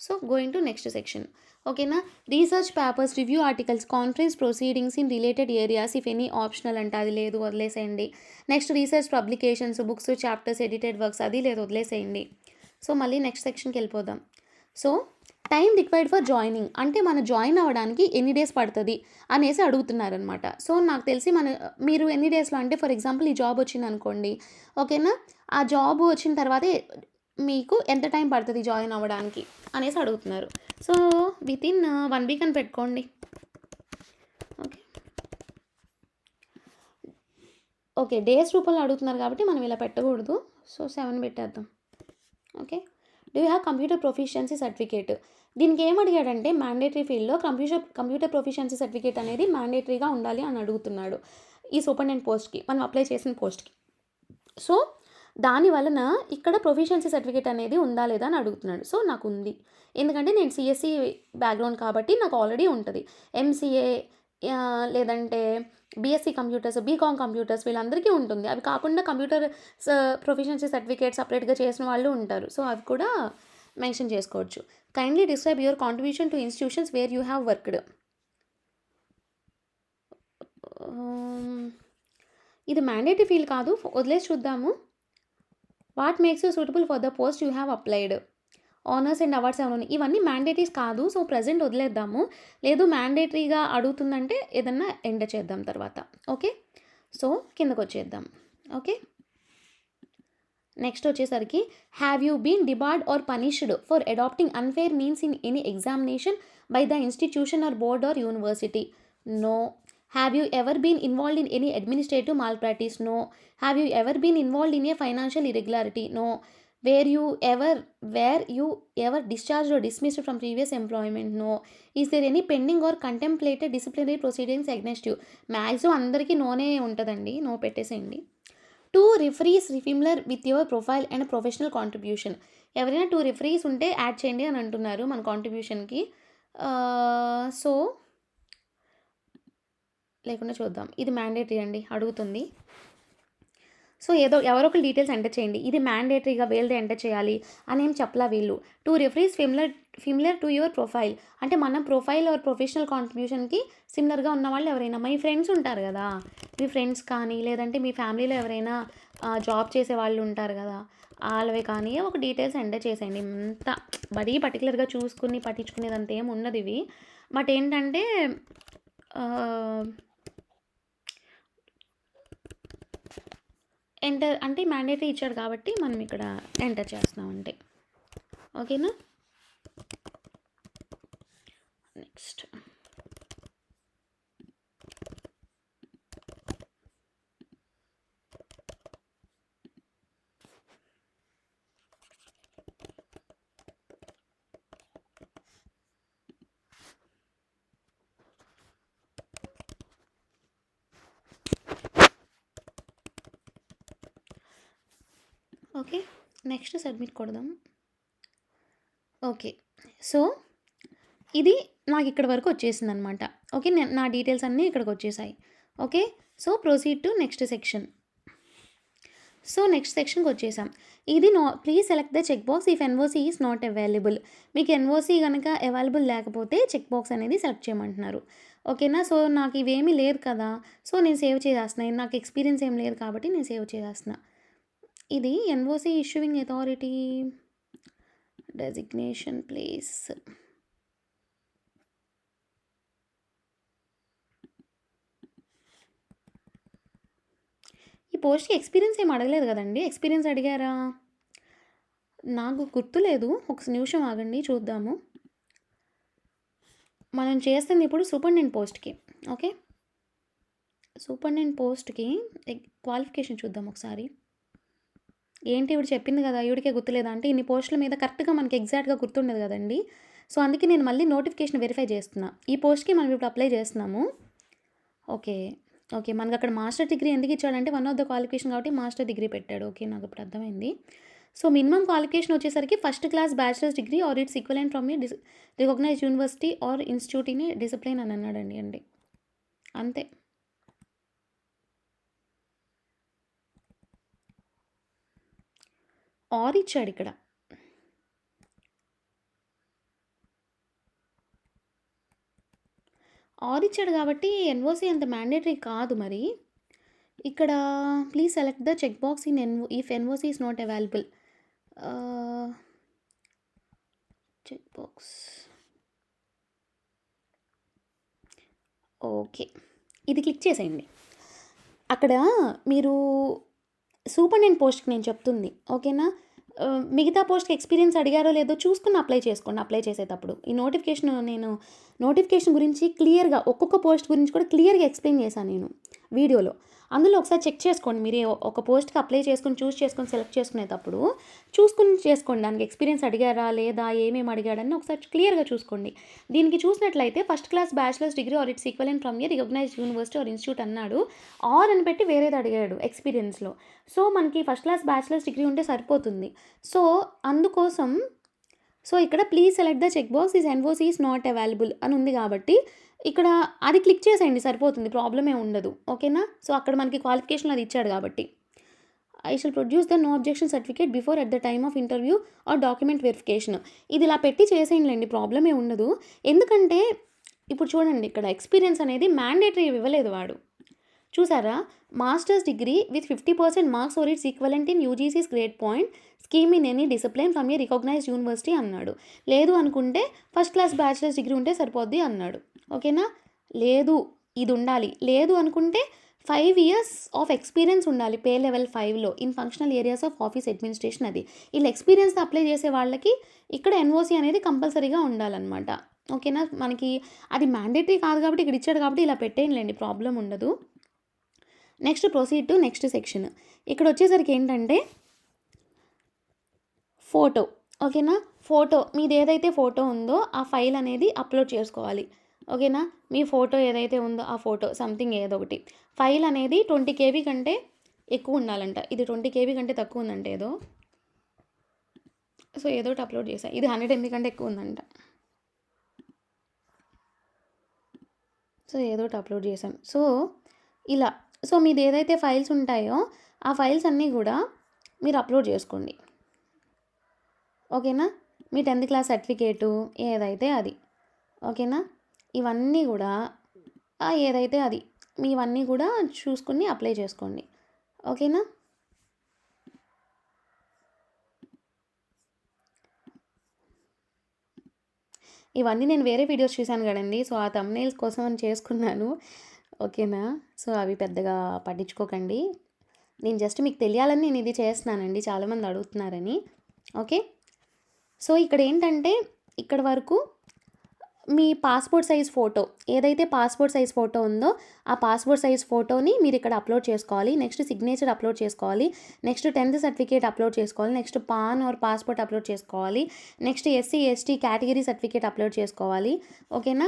so going to next section. ఓకేనా. Research papers, review articles, conference proceedings in related areas if any optional అంటే అది లేదు, వదిలేసేయండి. Next research publications, books, chapters, edited works అది లేదు, వదిలేసేయండి. సో మళ్ళీ నెక్స్ట్ సెక్షన్కి వెళ్ళిపోదాం. So time required for joining అంటే మన జాయిన్ అవ్వడానికి ఎన్ని డేస్ పడుతుంది అనేసి అడుగుతున్నారనమాట. సో నాకు తెలిసి మీరు ఎన్ని డేస్లో అంటే ఫర్ ఎగ్జాంపుల్ ఈ జాబ్ వచ్చింది అనుకోండి, ఓకేనా. ఆ జాబ్ వచ్చిన తర్వాతే మీకు ఎంత టైం పడుతుంది జాయిన్ అవ్వడానికి అనేసి అడుగుతున్నారు. సో వితిన్ 1 వీక్ అని పెట్టుకోండి. ఓకే ఓకే డేస్ రూపంలో అడుగుతున్నారు కాబట్టి మనం ఇలా పెట్టకూడదు. సో 7 పెట్టేద్దాం. Okay. Do you have computer proficiency certificate. దీనికి ఏం అడిగాడంటే మ్యాండేటరీ ఫీల్డ్లో కంప్యూటర్ ప్రొఫిషియన్సీ సర్టిఫికేట్ అనేది మ్యాండేటరీగా ఉండాలి అని అడుగుతున్నాడు ఈ సూపరింటెండెంట్ పోస్ట్కి, మనం అప్లై చేసిన పోస్ట్కి. సో దాని వలన ఇక్కడ ప్రొఫిషియన్సీ సర్టిఫికేట్ అనేది ఉందా లేదా అని అడుగుతున్నాడు. సో నాకు ఉంది, ఎందుకంటే నేను సిఎస్సి బ్యాక్గ్రౌండ్ కాబట్టి నాకు ఆల్రెడీ ఉంటుంది. ఎంసీఏ లేదంటే బీఎస్సీ కంప్యూటర్స్, బీకామ్ కంప్యూటర్స్ వీళ్ళందరికీ ఉంటుంది. అవి కాకుండా కంప్యూటర్ ప్రొఫిషియన్సీ సర్టిఫికేట్ సపరేట్గా చేసిన వాళ్ళు ఉంటారు. సో అవి కూడా మెన్షన్ చేసుకోవచ్చు. Kindly describe your contribution to institutions where you have worked. ఇది మ్యాండేటరీ ఫీల్డ్ కాదు, వదిలేసి చూద్దాము. What makes you suitable for the post you have applied. Honours and awards ఏమైనా ఉన్నాయి, ఇవన్నీ మ్యాండేటరీస్ కాదు. సో ప్రజెంట్ వదిలేద్దాము. లేదు మ్యాండేటరీగా అడుగుతుందంటే ఏదన్నా ఎంటర్ చేద్దాం తర్వాత. ఓకే. సో కిందకు వచ్చేద్దాం. ఓకే. నెక్స్ట్ వచ్చేసరికి have you been debarred or punished for adapting unfair means in any examination by the institution or board or university. No. Have you ever been involved in any administrative malpractice. No. Have you ever been involved in a financial irregularity. No. Were you ever discharged or dismissed from previous employment? No. Is there any pending or contemplated disciplinary proceedings against you? Maximum అందరికీ నోనే ఉంటుందండి, no పెట్టేసేయండి. 2 referees similar with your profile and professional contribution. ఎవరైనా 2 referees ఉంటే add చేయండి అని అంటున్నారు మన కాంట్రిబ్యూషన్కి. So లేకుండా చూద్దాం. ఇది మ్యాండేటరీ అండి, అడుగుతుంది. సో ఎవరో ఒకరు డీటెయిల్స్ ఎంటర్ చేయండి. ఇది మ్యాండేటరీగా వీళ్ళదే ఎంటర్ చేయాలి అని ఏం చెప్పలా వీళ్ళు. 2 referees similar to your profile అంటే మన ప్రొఫైల్ ఆర్ ప్రొఫెషనల్ కాంట్రిబ్యూషన్కి సిమిలర్గా ఉన్న వాళ్ళు ఎవరైనా, మీ ఫ్రెండ్స్ ఉంటారు కదా, మీ ఫ్రెండ్స్ కానీ లేదంటే మీ ఫ్యామిలీలో ఎవరైనా జాబ్ చేసే వాళ్ళు ఉంటారు కదా, వాళ్ళవే కానీ ఒక డీటెయిల్స్ ఎంటర్ చేసేయండి. ఇంత మరీ పర్టికులర్గా చూసుకుని పట్టించుకునేదంతా ఏమి ఉండదు ఇవి. బట్ ఏంటంటే ఎంటర్ అంటే మ్యాండేటరీ ఇచ్చాడు కాబట్టి మనం ఇక్కడ ఎంటర్ చేస్తున్నాం అంటే. ఓకేనా. Next okay. నెక్స్ట్ సబ్మిట్ కొడదాం. ఓకే. సో ఇది నాకు ఇక్కడ వరకు వచ్చేసింది అనమాట. ఓకే. నా డీటెయిల్స్ అన్నీ ఇక్కడికి వచ్చేసాయి. Okay. So proceed to next section. So next సెక్షన్కి వచ్చేసాం. ఇది please select the check box if NOC is not available. మీకు ఎన్ఓసి కనుక అవైలబుల్ లేకపోతే చెక్ బాక్స్ అనేది సెలెక్ట్ చేయమంటున్నారు. ఓకేనా. సో నాకు ఇవేమీ లేదు కదా, సో నేను సేవ్ చేసేస్తున్నాను. నాకు ఎక్స్పీరియన్స్ ఏం లేదు కాబట్టి నేను సేవ్ చేసేస్తున్నా. ఇది NOC issuing authority designation place. ఈ పోస్ట్కి ఎక్స్పీరియన్స్ ఏం అడగలేదు కదండి. ఎక్స్పీరియన్స్ అడిగారా? నాకు గుర్తులేదు, ఒక నిమిషం ఆగండి చూద్దాము. మనం చేస్తుంది ఇప్పుడు సూపరింటెండెంట్ పోస్ట్కి. ఓకే. సూపరింటెండెంట్ పోస్ట్కి క్వాలిఫికేషన్ చూద్దాం ఒకసారి. ఏంటి ఇవిడ చెప్పింది కదా, ఈవిడికే గుర్తులేదా అంటే ఇన్ని పోస్టుల మీద కరెక్ట్గా మనకి ఎగ్జాక్ట్గా గుర్తుండదు కదండి. సో అందుకే నేను మళ్ళీ నోటిఫికేషన్ వెరిఫై చేస్తున్నా. ఈ పోస్ట్కి మనం ఇప్పుడు అప్లై చేస్తున్నాము. ఓకే. ఓకే. మనకు అక్కడ మాస్టర్ డిగ్రీ ఎందుకు ఇచ్చాడంటే వన్ ఆఫ్ ద క్వాలిఫికేషన్ కాబట్టి మాస్టర్ డిగ్రీ పెట్టాడు. ఓకే, నాకు ఇప్పుడు అర్థమైంది. సో మినిమం క్వాలిఫికేషన్ వచ్చేసరికి first class bachelor's degree or its equivalent from a recognised university or institute in discipline అని అన్నాడండి. అంతే. ఆర్ ఇచ్చాడు ఇక్కడ. ఇచ్చాడు కాబట్టి ఎన్ఓసి అంత మ్యాండేటరీ కాదు మరి. ఇక్కడ please select the check box if NOC is not available. Check box. Okay. ఇది క్లిక్ చేసేయండి. అక్కడ మీరు సూపరింటెండెంట్ పోస్ట్‌కి నేను చెప్తుంది. ఓకేనా? మిగతా పోస్ట్‌కి ఎక్స్‌పీరియన్స్ అడిగారో లేదో చూసుకొని అప్లై చేసుకోండి అప్లై చేసేటప్పుడు. ఈ నోటిఫికేషన్ గురించి క్లియర్‌గా ఒక్కొక్క పోస్ట్ గురించి కూడా క్లియర్‌గా ఎక్స్‌ప్లెయిన్ చేశాను నేను వీడియోలో. అందులో ఒకసారి చెక్ చేసుకోండి. మీరు ఒక పోస్ట్‌కి అప్లై చేసుకొని చూస్ చేసుకొని సెలెక్ట్ చేసుకునేటప్పుడు చూసుకొని చేసుకోండి. దానికి ఎక్స్‌పీరియన్స్ అడిగారా లేదా, ఏమేమి అడిగాడని ఒకసారి క్లియర్‌గా చూసుకోండి. దీనికి చూసినట్లయితే first class bachelor's degree or its equivalent from a recognised university or institute అన్నాడు. ఆర్ అని పెట్టి వేరేది అడిగాడు ఎక్స్‌పీరియన్స్‌లో. సో మనకి ఫస్ట్ క్లాస్ బ్యాచిలర్స్ డిగ్రీ ఉంటే సరిపోతుంది. సో అందుకోసం ఇక్కడ please select the check box is NOC is not available అని ఉంది కాబట్టి ఇక్కడ అది క్లిక్ చేసేయండి సరిపోతుంది. ప్రాబ్లమ్ ఏమి ఉండదు. ఓకేనా? సో అక్కడ మనకి క్వాలిఫికేషన్ అది ఇచ్చాడు కాబట్టి. I shall produce the no objection certificate before at the time of interview or document verification. ఇది ఇలా పెట్టి చేసేయండి, ప్రాబ్లమ్ ఏమి ఉండదు. ఎందుకంటే ఇప్పుడు చూడండి, ఇక్కడ ఎక్స్పీరియన్స్ అనేది మ్యాండేటరీ ఇవ్వలేదు వాడు. చూసారా? Masters degree with 50% marks or its equivalent in UGC's grade point scheme in any discipline from a recognised university అన్నాడు. లేదు అనుకుంటే ఫస్ట్ క్లాస్ బ్యాచిలర్స్ డిగ్రీ ఉంటే సరిపోద్ది అన్నాడు. ఓకేనా? లేదు ఇది ఉండాలి. లేదు అనుకుంటే 5 years ఆఫ్ ఎక్స్పీరియన్స్ ఉండాలి పే లెవెల్ 5లో in functional areas of office administration. అది ఇలా ఎక్స్పీరియన్స్ అప్లై చేసే వాళ్ళకి ఇక్కడ ఎన్ఓసి అనేది కంపల్సరీగా ఉండాలన్నమాట. ఓకేనా? మనకి అది మ్యాండేటరీ కాదు కాబట్టి ఇక్కడ ఇచ్చాడు కాబట్టి ఇలా పెట్టేయండి, ప్రాబ్లం ఉండదు. Next proceed to next section. ఇక్కడ వచ్చేసరికి ఏంటంటే ఫోటో. ఓకేనా? ఫోటో మీది ఏదైతే ఫోటో ఉందో ఆ ఫైల్ అనేది అప్లోడ్ చేసుకోవాలి. ఓకేనా? మీ ఫోటో ఏదైతే ఉందో ఆ ఫోటో సంథింగ్ ఏదో ఒకటి ఫైల్ అనేది 20 KB కంటే ఎక్కువ ఉండాలంట. ఇది 20 KB కంటే తక్కువ ఉందంట ఏదో. సో ఏదో ఒకటి అప్లోడ్ చేశా. ఇది 100 MB కంటే ఎక్కువ ఉందంట. సో ఏదో ఒకటి అప్లోడ్ చేశాను. సో ఇలా మీది ఏదైతే ఫైల్స్ ఉంటాయో ఆ ఫైల్స్ అన్నీ కూడా మీరు అప్లోడ్ చేసుకోండి. ఓకేనా? మీ 10th క్లాస్ సర్టిఫికేటు ఏదైతే అది. ఓకేనా? ఇవన్నీ కూడా ఏదైతే అది మీవన్నీ కూడా చూసుకుని అప్లై చేసుకోండి. ఓకేనా? ఇవన్నీ నేను వేరే వీడియోస్ చూశాను కదండి. సో ఆ థంబ్నెయిల్స్ కోసం అని చేసుకున్నాను. ఓకేనా? సో అవి పెద్దగా పట్టించుకోకండి. నేను జస్ట్ మీకు తెలియాలని నేను ఇది చేస్తున్నానండి, చాలామంది అడుగుతున్నారని. ఓకే? సో ఇక్కడ ఏంటంటే ఇక్కడ వరకు మీ పాస్పోర్ట్ సైజ్ ఫోటో ఏదైతే పాస్పోర్ట్ సైజ్ ఫోటో ఉందో ఆ పాస్పోర్ట్ సైజ్ ఫోటోని మీరు ఇక్కడ అప్లోడ్ చేసుకోవాలి. నెక్స్ట్ సిగ్నేచర్ అప్లోడ్ చేసుకోవాలి. నెక్స్ట్ 10th సర్టిఫికేట్ అప్లోడ్ చేసుకోవాలి. Next PAN or passport upload చేసుకోవాలి. Next SC ST category certificate upload చేసుకోవాలి. ఓకేనా?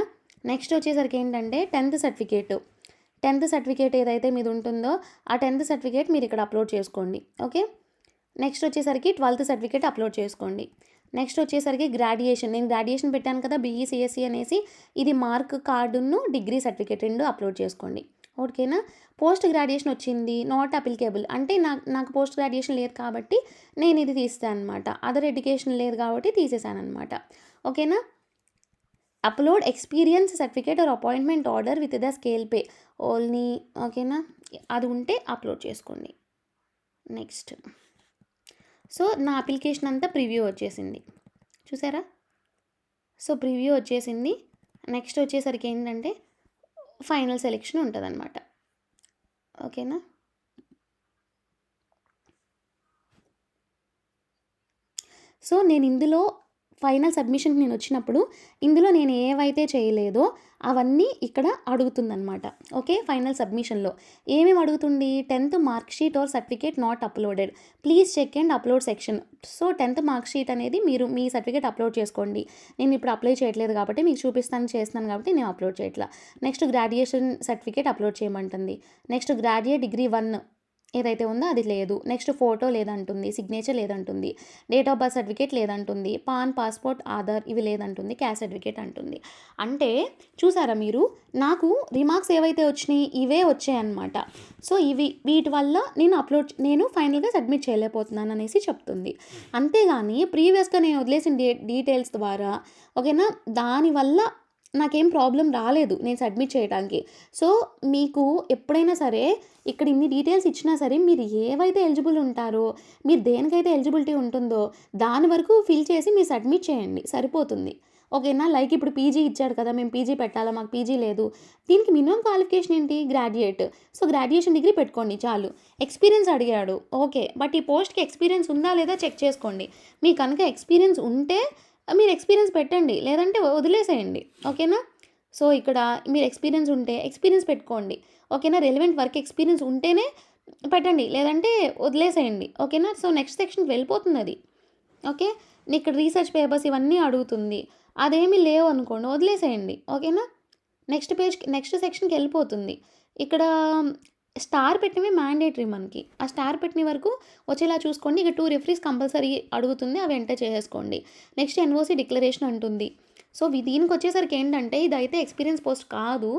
నెక్స్ట్ వచ్చేసరికి ఏంటంటే 10th సర్టిఫికేట్ ఏదైతే మీది ఉంటుందో ఆ 10th సర్టిఫికేట్ మీరు ఇక్కడ అప్లోడ్ చేసుకోండి. ఓకే? నెక్స్ట్ వచ్చేసరికి 12th సర్టిఫికేట్ అప్లోడ్ చేసుకోండి. నెక్స్ట్ వచ్చేసరికి గ్రాడ్యుయేషన్, నేను గ్రాడ్యుయేషన్ పెట్టాను కదా BE CSE అనేసి, ఇది మార్క్ కార్డును డిగ్రీ సర్టిఫికేట్ 2 అప్లోడ్ చేసుకోండి. ఓకేనా? పోస్ట్ గ్రాడ్యుయేషన్ వచ్చింది నాట్ అప్లికేబుల్ అంటే నాకు పోస్ట్ గ్రాడ్యుయేషన్ లేదు కాబట్టి నేను ఇది తీస్తాను అనమాట. అదర్ ఎడ్యుకేషన్ లేదు కాబట్టి తీసేసాను అనమాట. ఓకేనా? Upload experience certificate or appointment order with the scale pay only. ఓకేనా? అది ఉంటే అప్లోడ్ చేసుకోండి. నెక్స్ట్ సో నా అప్లికేషన్ అంతా ప్రివ్యూ వచ్చేసింది, చూసారా? సో ప్రివ్యూ వచ్చేసింది. నెక్స్ట్ వచ్చేసరికి ఏంటంటే ఫైనల్ సెలెక్షన్ ఉంటుంది అనమాట. ఓకేనా? సో నేను ఇందులో ఫైనల్ సబ్మిషన్కి నేను వచ్చినప్పుడు ఇందులో నేను ఏవైతే చేయలేదో అవన్నీ ఇక్కడ అడుగుతుందన్నమాట. ఓకే? ఫైనల్ సబ్మిషన్లో ఏమేమి అడుగుతుంది? 10th mark sheet or certificate not uploaded, please check and upload section. So 10th mark sheet అనేది మీరు మీ సర్టిఫికేట్ అప్లోడ్ చేసుకోండి. నేను ఇప్పుడు అప్లై చేయట్లేదు కాబట్టి మీకు చేస్తున్నాను కాబట్టి నేను అప్లోడ్ చేయట్లా. నెక్స్ట్ గ్రాడ్యుయేషన్ సర్టిఫికేట్ అప్లోడ్ చేయమంటుంది. నెక్స్ట్ గ్రాడ్యుయేట్ డిగ్రీ 1 ఏదైతే ఉందో అది లేదు. నెక్స్ట్ ఫోటో లేదంటుంది, సిగ్నేచర్ లేదంటుంది, డేట్ ఆఫ్ బర్త్ సర్టిఫికేట్ లేదంటుంది, పాన్ పాస్పోర్ట్ ఆధార్ ఇవి లేదంటుంది, క్యాస్ట్ సర్టిఫికేట్ అంటుంది. అంటే చూసారా మీరు, నాకు రిమార్క్స్ ఏవైతే వచ్చినాయి ఇవే వచ్చాయన్నమాట. సో వీటి వల్ల నేను ఫైనల్గా సబ్మిట్ చేయలేకపోతున్నాను అనేసి చెప్తుంది. అంతేగాని ప్రీవియస్గా నేను వదిలేసిన డీటెయిల్స్ ద్వారా ఓకేనా దానివల్ల నాకేం ప్రాబ్లమ్ రాలేదు నేను సబ్మిట్ చేయడానికి. సో, మీకు ఎప్పుడైనా సరే ఇక్కడ ఇన్ని డీటెయిల్స్ ఇచ్చినా సరే మీరు ఏవైతే ఎలిజిబుల్ ఉంటారో, మీరు దేనికైతే ఎలిజిబిలిటీ ఉంటుందో దాని వరకు ఫిల్ చేసి మీరు సబ్మిట్ చేయండి సరిపోతుంది. ఓకేనా? లైక్ ఇప్పుడు పీజీ ఇచ్చాడు కదా! మేము పీజీ పెట్టాలా? మాకు పీజీ లేదు. దీనికి మినిమమ్ క్వాలిఫికేషన్ ఏంటి? గ్రాడ్యుయేట్. సో, గ్రాడ్యుయేషన్ డిగ్రీ పెట్టుకోండి చాలు. ఎక్స్‌పీరియన్స్ అడిగాడు. ఓకే. బట్ ఈ పోస్ట్‌కి ఎక్స్‌పీరియన్స్ ఉందా లేదా చెక్ చేసుకోండి. మీకు కనుక ఎక్స్‌పీరియన్స్ ఉంటే మీరు ఎక్స్‌పీరియన్స్ పెట్టండి. లేదంటే వదిలేసేయండి. ఓకేనా? సో, ఇక్కడ మీరు ఎక్స్‌పీరియన్స్ ఉంటే ఎక్స్‌పీరియన్స్ పెట్టుకోండి. ఓకేనా? రెలెవెంట్ వర్క్ ఎక్స్‌పీరియన్స్ ఉంటేనే పెట్టండి. లేదంటే వదిలేసేయండి. ఓకేనా? సో, నెక్స్ట్ సెక్షన్‌కి వెళ్ళిపోతుందది. ఓకే. ఇక్కడ రీసెర్చ్ పేపర్స్ ఇవన్నీ అడుగుతుంది. అదేమీ లేవు అనుకోండి వదిలేసేయండి. ఓకేనా? నెక్స్ట్ సెక్షన్‌కి వెళ్ళిపోతుంది. ఇక్కడ స్టార్ పెట్టినవి మ్యాండేటరీ మనకి. ఆ స్టార్ పెట్టిన వరకు వచ్చేలా చూసుకోండి. ఇక 2 రెఫరీస్ కంపల్సరీ అడుగుతుంది. అవి ఎంటర్ చేసేసుకోండి. నెక్స్ట్ ఎన్ఓసీ డిక్లరేషన్ అంటుంది. సో, దీనికొచ్చేసరికి ఏంటంటే ఇదైతే ఎక్స్‌పీరియన్స్ పోస్ట్ కాదు.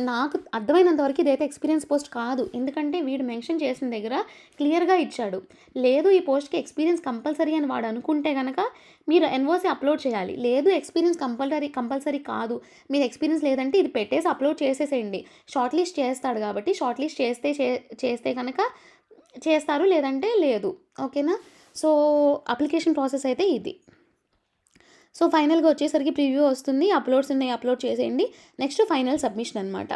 నాకు అర్థమైనంత వరకు ఇదైతే ఎక్స్‌పీరియన్స్ పోస్ట్ కాదు. ఎందుకంటే వీడు మెన్షన్ చేసిన దగ్గర క్లియర్‌గా ఇచ్చాడు. లేదు ఈ పోస్ట్‌కి ఎక్స్‌పీరియన్స్ కంపల్సరీ అని వాడు అనుకుంటే గనక మీరు ఎన్ఓసీ అప్లోడ్ చేయాలి. లేదు ఎక్స్‌పీరియన్స్ కంపల్సరీ కాదు. మీరు ఎక్స్‌పీరియన్స్ లేదంటే ఇది పెట్టేసి అప్లోడ్ చేసేసేయండి. షార్ట్ లిస్ట్ చేస్తాడు కాబట్టి షార్ట్ లిస్ట్ చేస్తే గనక చేస్తారు. లేదంటే లేదు. ఓకేనా? సో, అప్లికేషన్ ప్రాసెస్ అయితే ఇది. సో, ఫైనల్‌గా వచ్చేసరికి ప్రివ్యూ వస్తుంది. అప్లోడ్స్ ఉన్నాయి అప్లోడ్ చేసేయండి. నెక్స్ట్ ఫైనల్ సబ్మిషన్ అనమాట.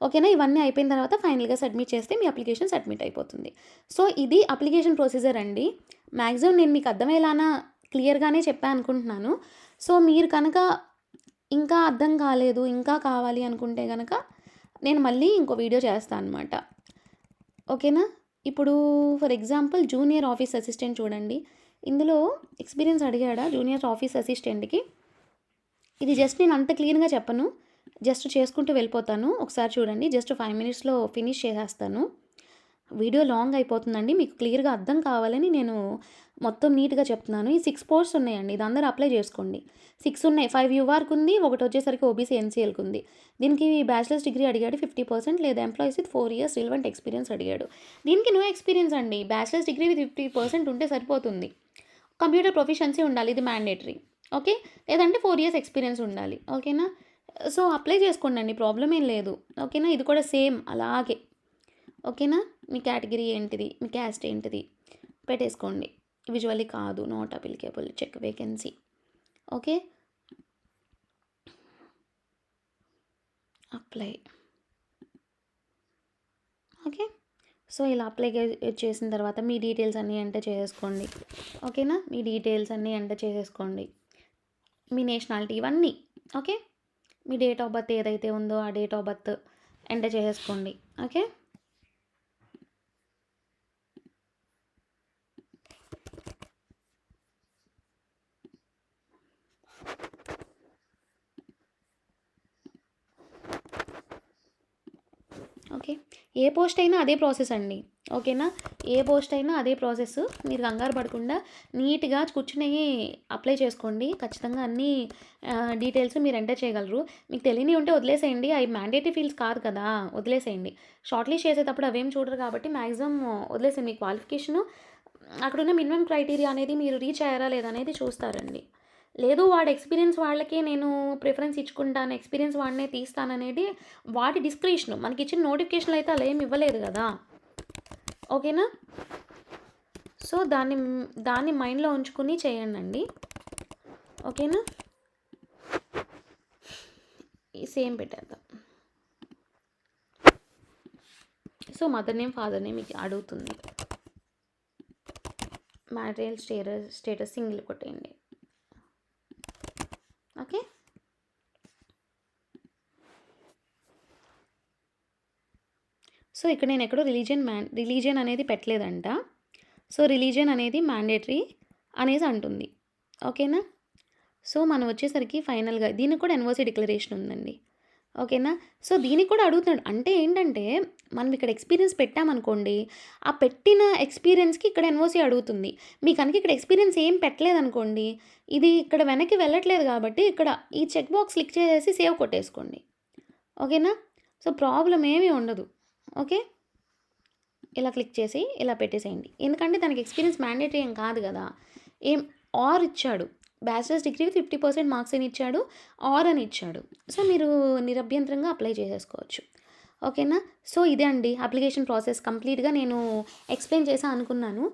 ఓకేనా? ఇవన్నీ అయిపోయిన తర్వాత ఫైనల్‌గా సబ్మిట్ చేస్తే మీ అప్లికేషన్ సబ్మిట్ అయిపోతుంది. సో, ఇది అప్లికేషన్ ప్రొసీజర్ అండి. మ్యాక్సిమం నేను మీకు అర్థమయ్యేలానా క్లియర్‌గానే చెప్పాను అనుకుంటున్నాను. సో, మీరు కనుక ఇంకా అర్థం కాలేదు, ఇంకా కావాలి అనుకుంటే గనక నేను మళ్ళీ ఇంకో వీడియో చేస్తాను అనమాట. ఓకేనా? ఇప్పుడు for example junior office assistant చూడండి. ఇందులో ఎక్స్‌పీరియన్స్ అడిగాడా జూనియర్ ఆఫీస్ అసిస్టెంట్‌కి? ఇది జస్ట్ నేను అంత క్లీన్‌గా చెప్పను. జస్ట్ చేసుకుంటూ వెళ్ళిపోతాను. ఒకసారి చూడండి. జస్ట్ 5 మినిట్స్‌లో ఫినిష్ చేసేస్తాను. వీడియో లాంగ్ అయిపోతుందండి. మీకు క్లియర్‌గా అర్థం కావాలని నేను మొత్తం నీట్‌గా చెప్తున్నాను. ఈ 6 పోస్ట్స్ ఉన్నాయండి. ఇది అందరూ అప్లై చేసుకోండి. 6 ఉన్నాయి. 5 యూఆర్‌కి ఉంది. ఒకటి వచ్చేసరికి ఓబీసీ ఎన్సీఎల్‌కి ఉంది. దీనికి బ్యాచిలర్స్ డిగ్రీ అడిగాడు 50% లేదా employees with 4 years relevant experience అడిగాడు. దీనికి నో ఎక్స్‌పీరియన్స్ అండి. బ్యాచిలర్స్ డిగ్రీ విత్ 50% ఉంటే సరిపోతుంది. కంప్యూటర్ ప్రొఫిషియన్సీ ఉండాలి. ఇది మ్యాండేటరీ. ఓకే. లేదంటే 4 ఇయర్స్ ఎక్స్‌పీరియన్స్ ఉండాలి. ఓకేనా? So, apply చేసుకోండండి. ప్రాబ్లమ్ ఏం లేదు. ఓకేనా? ఇది కూడా సేమ్ అలాగే. ఓకేనా? మీ కేటగిరీ ఏంటిది? మీ క్యాస్ట్ ఏంటిది? పెట్టేసుకోండి. విజువల్లీ కాదు. Not applicable. Check vacancy. Okay. Apply. Okay. So, ఇలా అప్లై చేసిన తర్వాత మీ డీటెయిల్స్ అన్నీ ఎంటర్ చేసేసుకోండి. ఓకేనా? మీ డీటెయిల్స్ అన్నీ ఎంటర్ చేసేసుకోండి. మీ నేషనాలిటీ ఇవన్నీ. Okay. Me date of birth ఏదైతే ఉందో ఆ డేట్ ఆఫ్ బర్త్ ఎంటర్ చేసేసుకోండి. ఓకే. ఓకే. ఏ పోస్ట్ అయినా అదే ప్రాసెస్ అండి. ఓకేనా? ఏ పోస్ట్ అయినా అదే ప్రాసెస్. మీరు కంగారు పడకుండా నీట్‌గా కూర్చొని అప్లై చేసుకోండి. ఖచ్చితంగా అన్నీ డీటెయిల్స్ మీరు ఎంటర్ చేయగలరు. మీకు తెలియనివి ఉంటే వదిలేసేయండి. అవి మ్యాండేటరీ ఫీల్డ్స్ కాదు కదా! వదిలేసేయండి. షార్ట్ లిస్ట్ చేసేటప్పుడు అవేం చూడరు కాబట్టి మాక్సిమం వదిలేసేయండి. మీ క్వాలిఫికేషను అక్కడున్న మినిమమ్ క్రైటీరియా అనేది మీరు రీచ్ అయ్యారా లేదా అనేది చూస్తారండి. లేదు వాడి ఎక్స్‌పీరియన్స్ వాళ్ళకే నేను ప్రిఫరెన్స్ ఇచ్చుకుంటాను. ఎక్స్‌పీరియన్స్ వాడినే తీస్తాననేది వాడి డిస్క్రిప్షన్. మనకిచ్చిన నోటిఫికేషన్‌లో అయితే అలా ఏమి ఇవ్వలేదు గదా! ఓకేనా? సో, దాన్ని మైండ్‌లో ఉంచుకొని చేయండండి. ఓకేనా? సేమ్ పెట్టేద్దాం. So, mother name, father name మీకు అడుగుతుంది. మ్యారిటల్ స్టేటస్ సింగిల్ కొట్టేయండి. ఓకే. సో, ఇక్కడ నేను ఎక్కడో రిలీజియన్ అనేది పెట్టలేదంట. సో, రిలీజియన్ అనేది మ్యాండేటరీ అనేసి అంటుంది. ఓకేనా? సో, మనం వచ్చేసరికి ఫైనల్‌గా దీనికి కూడా ఎన్ఓసీ డిక్లరేషన్ ఉందండి. ఓకేనా? సో, దీనికి కూడా అడుగుతున్నాడు. అంటే ఏంటంటే, మనం ఇక్కడ ఎక్స్‌పీరియన్స్ పెట్టామనుకోండి, ఆ పెట్టిన ఎక్స్‌పీరియన్స్‌కి ఇక్కడ ఎన్ఓసీ అడుగుతుంది. మీకు కనుక ఇక్కడ ఎక్స్‌పీరియన్స్ ఏం పెట్టలేదనుకోండి, ఇది ఇక్కడ వెనక్కి వెళ్ళట్లేదు కాబట్టి, ఇక్కడ ఈ చెక్ బాక్స్ క్లిక్ చేసేసి సేవ్ కొట్టేసుకోండి. ఓకేనా? సో, ప్రాబ్లమ్ ఏమీ ఉండదు. ఓకే. ఇలా క్లిక్ చేసి ఇలా పెట్టేసేయండి. ఎందుకంటే దానికి ఎక్స్‌పీరియన్స్ మ్యాండేటరీ ఏం కాదు గదా! ఏం ఆర్ ఇచ్చాడు. బ్యాచిలర్స్ డిగ్రీ 50% మార్క్స్ అని ఇచ్చాడు, ఆర్ అని ఇచ్చాడు. సో, మీరు నిరభ్యంతరంగా అప్లై చేసేసుకోవచ్చు. ఓకేనా? సో, ఇదే అండి అప్లికేషన్ ప్రాసెస్ కంప్లీట్‌గా నేను ఎక్స్‌ప్లెయిన్ చేశా అనుకుంటున్నాను.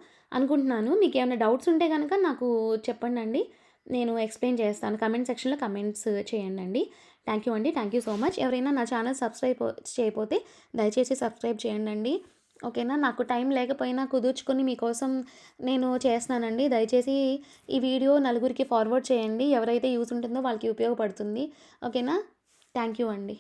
మీకేమైనా డౌట్స్ ఉంటే గనక నాకు చెప్పండండి. నేను ఎక్స్‌ప్లెయిన్ చేస్తాను. కమెంట్ సెక్షన్‌లో కమెంట్స్ చేయండండి. థ్యాంక్ యూ అండి. Thank you so much. ఎవరైనా నా ఛానల్ సబ్స్క్రైబ్ చేయకపోతే దయచేసి సబ్స్క్రైబ్ చేయండండి. ఓకేనా? నాకు టైం లేకపోయినా కుదుర్చుకొని మీకోసం నేను చేస్తున్నానండి. దయచేసి ఈ వీడియో నలుగురికి ఫార్వర్డ్ చేయండి. ఎవరైతే యూజ్ ఉంటుందో వాళ్ళకి ఉపయోగపడుతుంది. ఓకేనా? థ్యాంక్ యూ అండి.